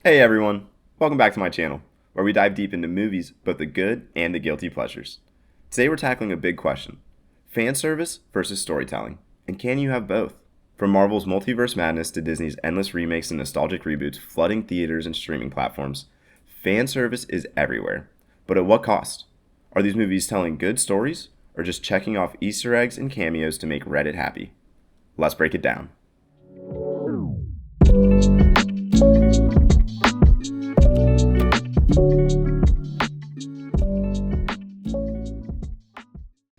Hey everyone, welcome back to my channel, where we dive deep into movies, both the good and the guilty pleasures. Today we're tackling a big question: fan service versus storytelling, and can you have both? From Marvel's multiverse madness to Disney's endless remakes and nostalgic reboots flooding theaters and streaming platforms, fan service is everywhere. But at what cost? Are these movies telling good stories, or just checking off Easter eggs and cameos to make Reddit happy? Let's break it down.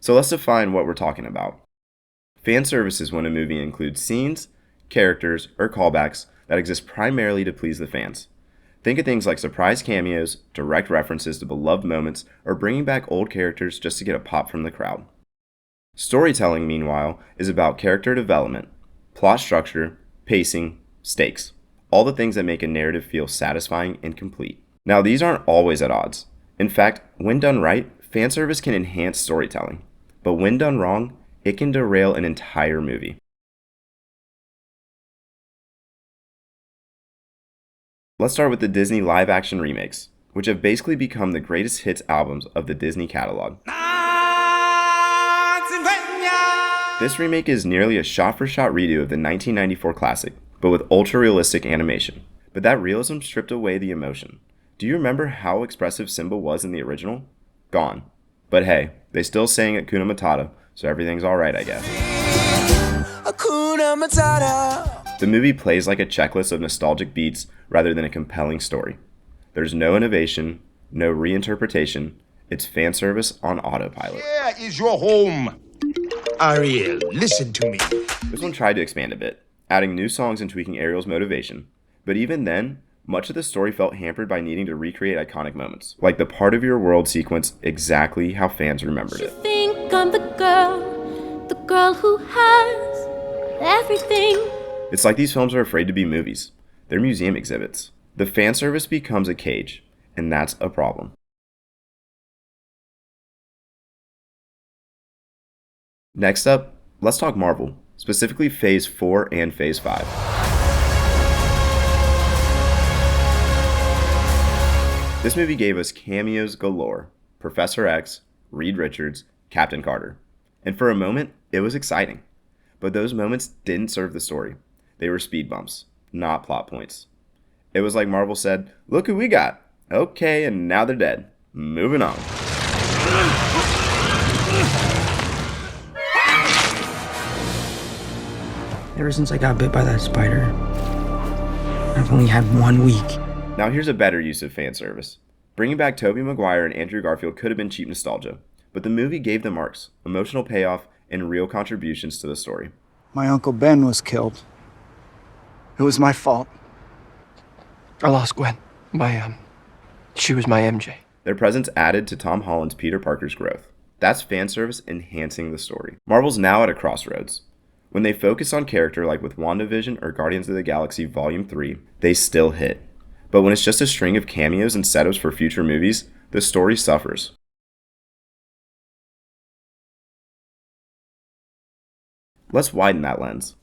So let's define what we're talking about. Fan service is when a movie includes scenes, characters, or callbacks that exist primarily to please the fans. Think of things like surprise cameos, direct references to beloved moments, or bringing back old characters just to get a pop from the crowd. Storytelling, meanwhile, is about character development, plot structure, pacing, stakes, all the things that make a narrative feel satisfying and complete. Now, these aren't always at odds. In fact, when done right, fan service can enhance storytelling. But when done wrong, it can derail an entire movie. Let's start with the Disney live-action remakes, which have basically become the greatest hits albums of the Disney catalog. This remake is nearly a shot-for-shot redo of the 1994 classic, but with ultra-realistic animation. But that realism stripped away the emotion. Do you remember how expressive Simba was in the original? Gone. But hey, they still sang Hakuna Matata, so everything's alright, I guess. Hakuna Matata. The movie plays like a checklist of nostalgic beats rather than a compelling story. There's no innovation, no reinterpretation. It's fan service on autopilot. Here is your home. Ariel, listen to me. This one tried to expand a bit, adding new songs and tweaking Ariel's motivation. But even then, much of the story felt hampered by needing to recreate iconic moments, like the part of your world sequence exactly how fans remembered it. You think I'm the girl who has everything. It's like these films are afraid to be movies. They're museum exhibits. The fan service becomes a cage, and that's a problem. Next up, let's talk Marvel, specifically Phase 4 and Phase 5. This movie gave us cameos galore: Professor X, Reed Richards, Captain Carter. And for a moment, it was exciting. But those moments didn't serve the story. They were speed bumps, not plot points. It was like Marvel said, "Look who we got. Okay, and now they're dead. Moving on." Ever since I got bit by that spider, I've only had 1 week. Now here's a better use of fan service. Bringing back Tobey Maguire and Andrew Garfield could have been cheap nostalgia, but the movie gave the marks, emotional payoff, and real contributions to the story. My Uncle Ben was killed. It was my fault. I lost Gwen. She was my MJ. Their presence added to Tom Holland's Peter Parker's growth. That's fan service enhancing the story. Marvel's now at a crossroads. When they focus on character like with WandaVision or Guardians of the Galaxy Volume 3, they still hit. But when it's just a string of cameos and setups for future movies, the story suffers. Let's widen that lens.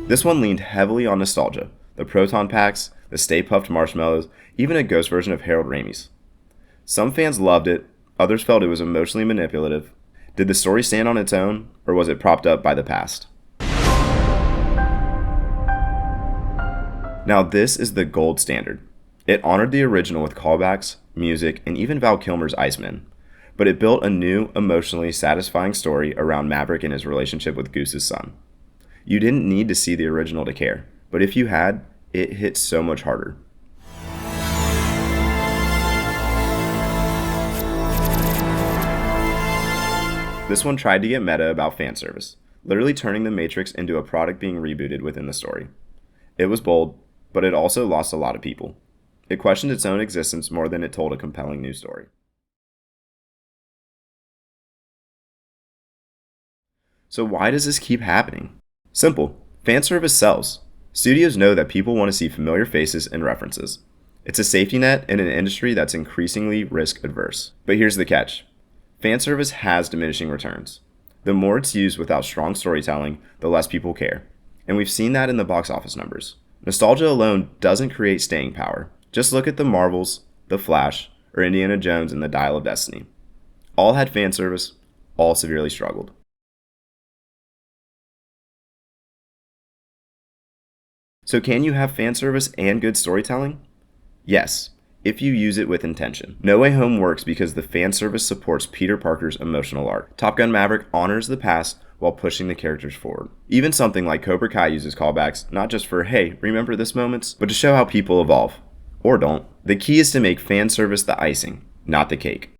This one leaned heavily on nostalgia: the proton packs, the Stay Puft marshmallows, even a ghost version of Harold Ramey's. Some fans loved it, others felt it was emotionally manipulative. Did the story stand on its own, or was it propped up by the past? Now this is the gold standard. It honored the original with callbacks, music, and even Val Kilmer's Iceman. But it built a new, emotionally satisfying story around Maverick and his relationship with Goose's son. You didn't need to see the original to care, but if you had, it hit so much harder. This one tried to get meta about fan service, literally turning the Matrix into a product being rebooted within the story. It was bold, but it also lost a lot of people. It questioned its own existence more than it told a compelling new story. So why does this keep happening? Simple. Fan service sells. Studios know that people want to see familiar faces and references. It's a safety net in an industry that's increasingly risk adverse. But here's the catch. Fan service has diminishing returns. The more it's used without strong storytelling, the less people care. and we've seen that in the box office numbers. Nostalgia alone doesn't create staying power. Just look at the Marvels, The Flash, or Indiana Jones and the Dial of Destiny. All had fan service, all severely struggled. So can you have fan service and good storytelling? Yes, if you use it with intention. No Way Home works because the fan service supports Peter Parker's emotional arc. Top Gun Maverick honors the past while pushing the characters forward. Even something like Cobra Kai uses callbacks, not just for, hey, remember this moments, but to show how people evolve. Or don't. The key is to make fan service the icing, not the cake.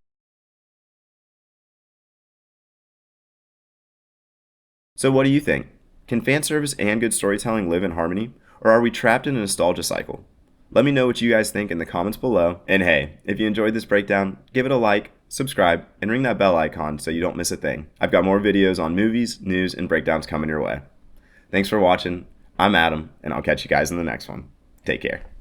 So what do you think? Can fan service and good storytelling live in harmony? Or are we trapped in a nostalgia cycle? Let me know what you guys think in the comments below. And hey, if you enjoyed this breakdown, give it a like, subscribe, and ring that bell icon so you don't miss a thing. I've got more videos on movies, news, and breakdowns coming your way. Thanks for watching. I'm Adam, and I'll catch you guys in the next one. Take care.